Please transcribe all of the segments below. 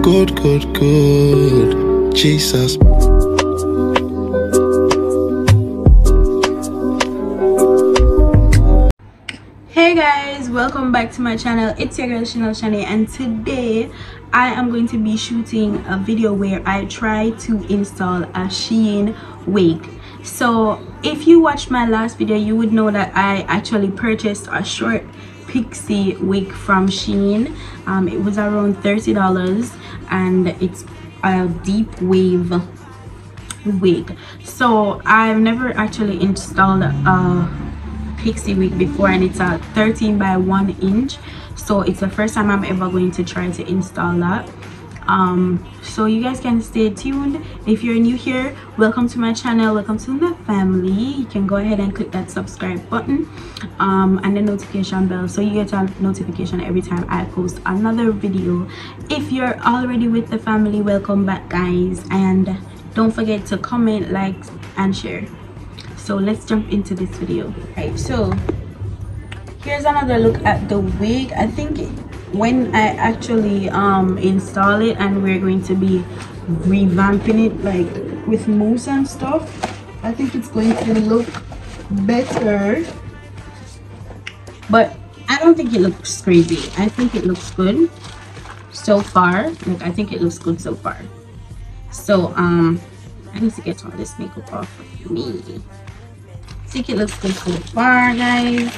Good, good, good. Jesus. Hey guys, welcome back to my channel. It's your girl Shinnellshanai, and today I am going to be shooting a video where I try to install a Shein wig. So if you watched my last video, you would know that I actually purchased a short Pixie wig from Shein. It was around $30 and it's a deep wave wig. So I've never actually installed a Pixie wig before, and it's a 13 by 1 inch, so it's the first time I'm ever going to try to install that. So you guys can stay tuned. If you're new here, welcome to my channel, welcome to the family. You can go ahead and click that subscribe button and the notification bell, so you get a notification every time I post another video. If you're already with the family, welcome back guys, and don't forget to comment, like and share. So let's jump into this video. Right, so here's another look at the wig. I think when I actually install it, and we're going to be revamping it like with mousse and stuff, I think it's going to look better, but I don't think it looks crazy. I think it looks good so far. Like, I think it looks good so far. So I need to get all this makeup off of me. I think it looks good so far guys.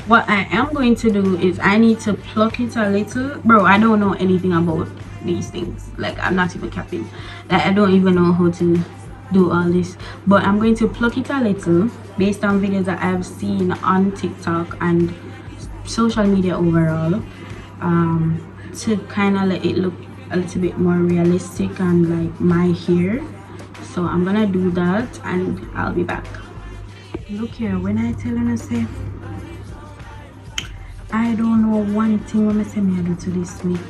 What I am going to do is I need to pluck it a little. Bro, I don't know anything about these things. Like, I'm not even capping. Like, I don't even know how to do all this, but I'm going to pluck it a little based on videos that I've seen on TikTok and social media overall, to kind of let it look a little bit more realistic and like my hair. So I'm gonna do that and I'll be back. Look here, when I tell you to say I don't know one thing when I say me I do to this week.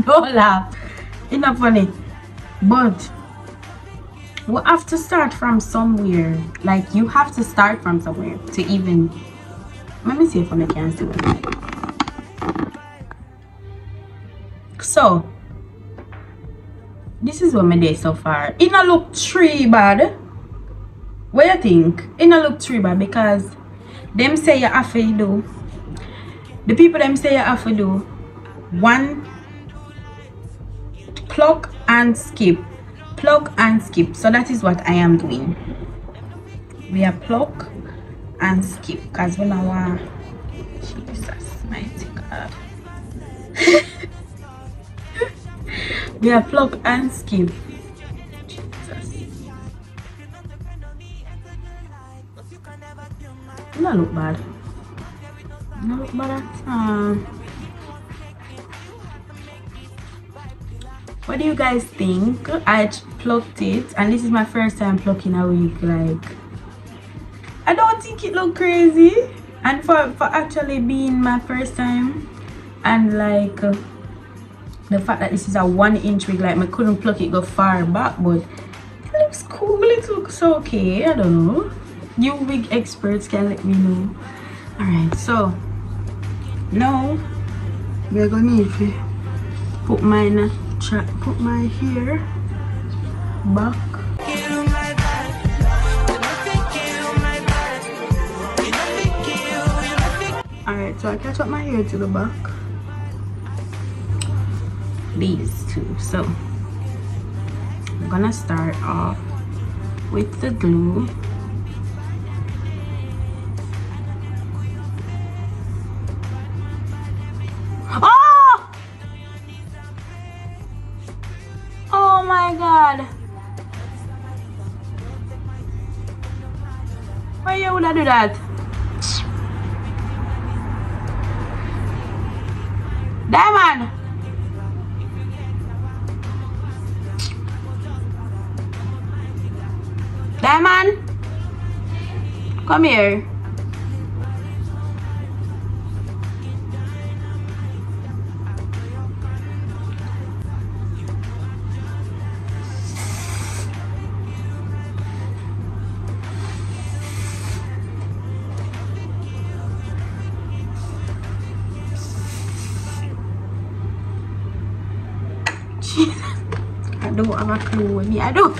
Don't laugh, it's not funny, but we have to start from somewhere. Like, you have to start from somewhere to even, let me see if I can do it. So this is what my day so far. It not look too bad. What you think? It not look too bad, because them say you have to do, the people them say you have to do one pluck and skip, pluck and skip. So that is what I am doing. We are pluck and skip because when I want, Jesus mighty God. We are pluck and skip. Jesus. It don't look bad. It don't look bad at all. What do you guys think? I plucked it, and this is my first time plucking a wig. Like, I don't think it look crazy, and for actually being my first time, and like the fact that this is a 1 inch wig, like I couldn't pluck it go far back, but it looks cool. It looks okay. I don't know. You wig experts can let me know. Alright, so now we're gonna need to put my hair back. Alright, so I catch up my hair to the back. These two. So I'm gonna start off with the glue. Oh! Oh my God! Why you would I do that? Diamond! Diamond, come here. I don't have a clue with me. I don't.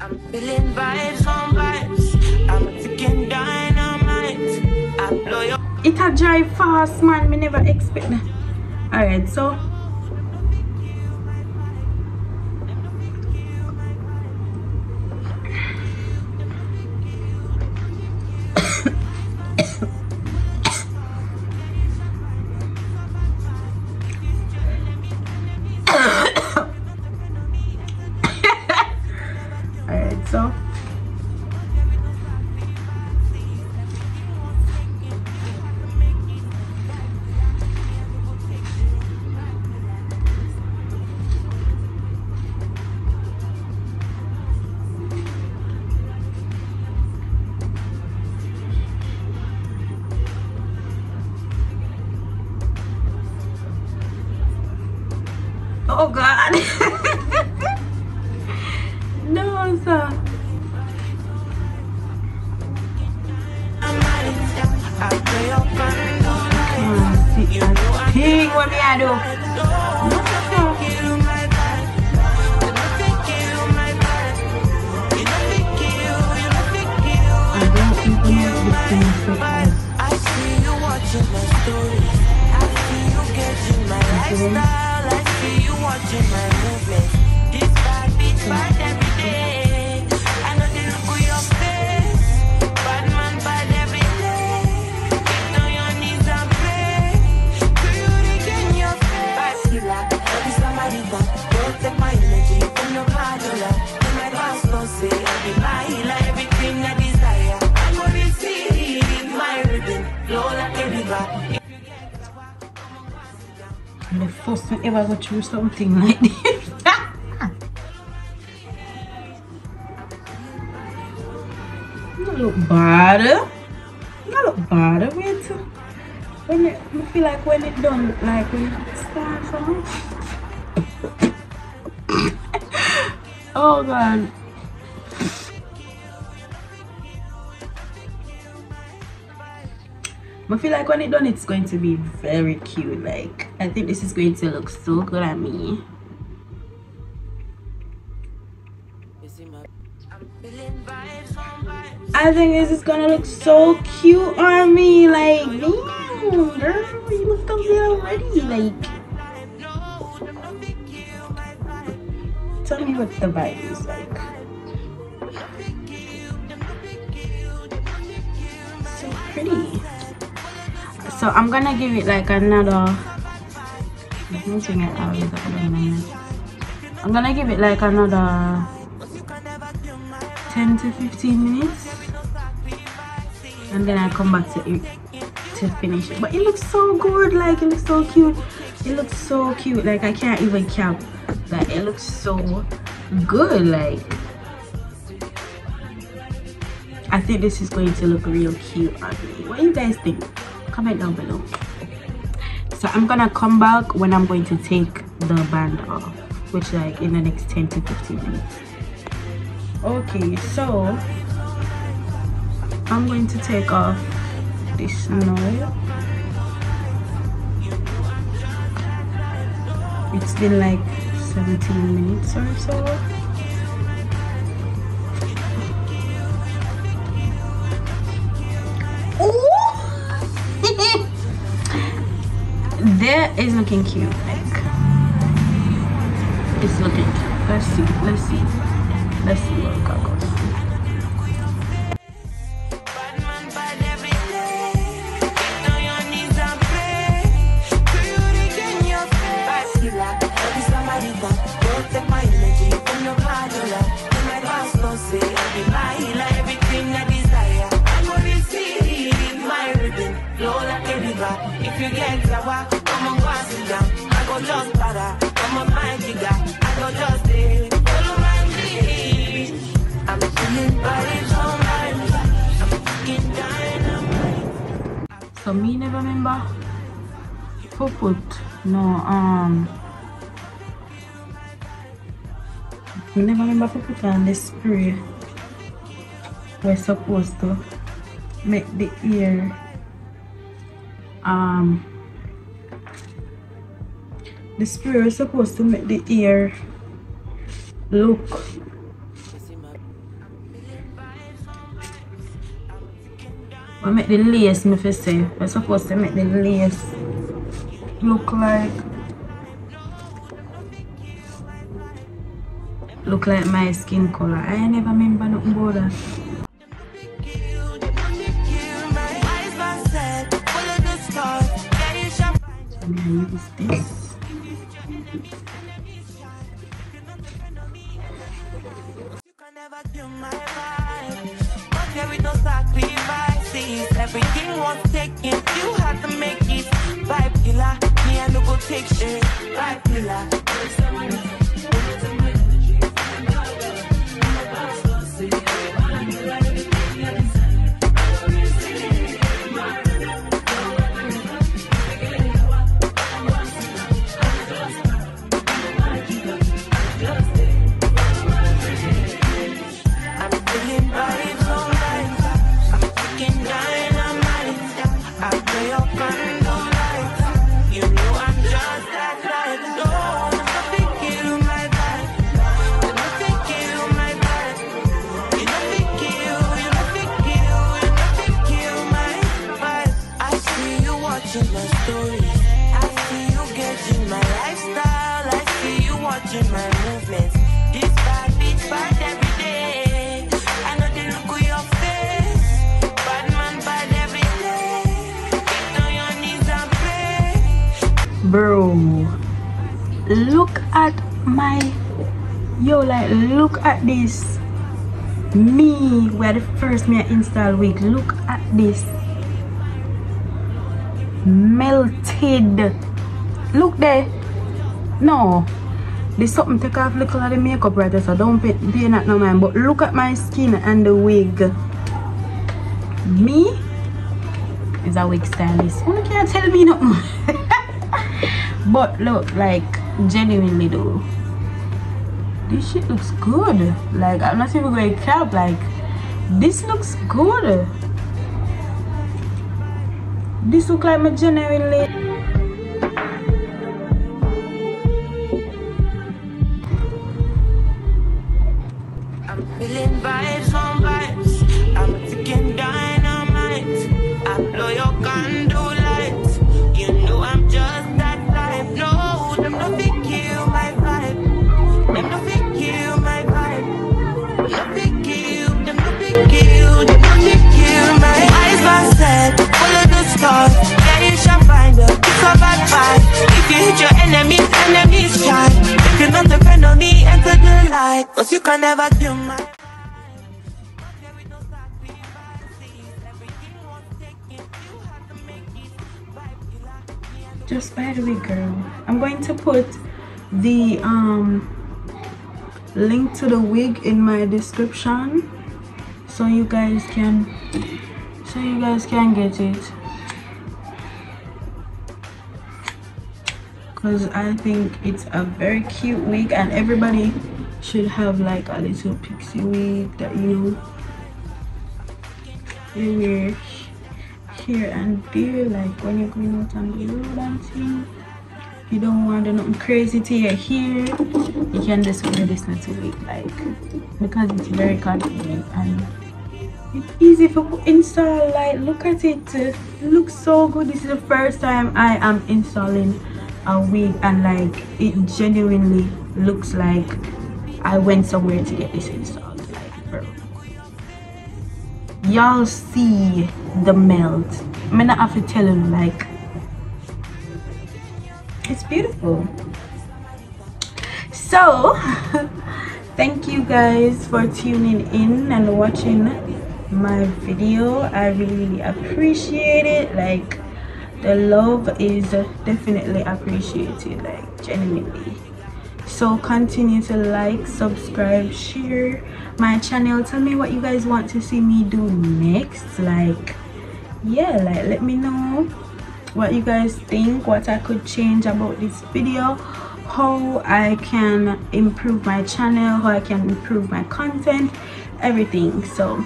I'm feeling vibes on vibes. I'm freaking dynamite. I blow your. It a drive fast, man. Me never expect that. Alright, so alright, so oh God. No, sir. Thing what me I do. I see you watching my stories. I see you getting my lifestyle. I see you watching my movements. This bad bitch bad every day. I know the look on your face. Bad man bad every day. Get on your knees and pray. Do you regain your faith? Bad killer, love is somebody that don't take my energy from your cardula. In my house, don't say I be my healer. Everything I desire, I go receive my rhythm. Flow like a river. The first time ever go through something like this. Not look bad. Not look bad. Wait. When it, I feel like when it done look like when it starts from. Oh God. I feel like when it done it's going to be very cute. Like I think this is going to look so good on me. I think this is gonna look so cute on me. Like damn girl, you look so good already. Like tell me what the vibe is like. So pretty. So I'm gonna give it like another. I'm gonna give it like another 10 to 15 minutes, and then I come back to it to finish it. But it looks so good. Like it looks so cute. It looks so cute. Like I can't even cap. Like it looks so good. Like I think this is going to look real cute on me. What do you guys think? Comment down below. So I'm gonna come back when I'm going to take the band off, which like in the next 10 to 15 minutes. Okay, so I'm going to take off this now. It's been like 17 minutes or so. That is looking cute. Like it's looking cute. Let's see what it goes. If you get sour, come on, go sit down. I go just para. Come on, mind you got. I go just stay. Follow my lead. I'm feeling vibes on vibes. I'm fucking dynamite. So me never remember who put we never remember who put on the spray. We're supposed to make the ear The spray is supposed to make the ear look. I make the lace, me for say. We're supposed to make the lace look like my skin color. I never remember nothing about that. So I'm gonna use this. Everything was taken, you had to make it. Vibe killer, me and no go take shit. Vibe killer. Bro, look at my like look at this. Me where the first me I install wig. Look at this. Melted. Look there. No, there's something take off little of the makeup right there, so don't pay that no mind. But look at my skin and the wig. Me is a wig stylist. You can't tell me nothing. But look, like genuinely though, this shit looks good. Like I'm not even going to cap. Like this looks good. This look like my genuinely. I'm feeling vibes on vibes. I'm taking dynamite. I blow your candle lights. You know I'm just that type. No, them no fit kill my vibe. Them no fit kill my vibe. No fit kill. Them no fit kill. Them no fit kill my eyes. My set. Follow the stars. Yeah, you shall find her. It's a bad vibe. If you hit your enemies, enemies shine. If you not depend on me, enter the light. Cause you can never kill my. Just by the way, girl, I'm going to put the link to the wig in my description so you guys can get it, because I think it's a very cute wig and everybody should have like a little pixie wig that you wear here and there, like when you're going out on the road and thing. You don't want nothing crazy to your hair, you can just wear this little wig, like, because it's very convenient and it's easy for install. Like look at it, it looks so good. This is the first time I am installing a wig and like it genuinely looks like I went somewhere to get this installed. Like bro, y'all see the melt. I mean, I have to tell you, like it's beautiful. So thank you guys for tuning in and watching my video. I really appreciate it. Like the love is definitely appreciated, like genuinely. So continue to like, subscribe, share my channel. Tell me what you guys want to see me do next. Like yeah, like let me know what you guys think, what I could change about this video, how I can improve my channel, how I can improve my content, everything. So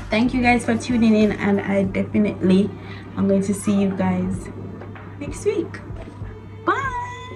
thank you guys for tuning in, and I'm going to see you guys next week. Bye.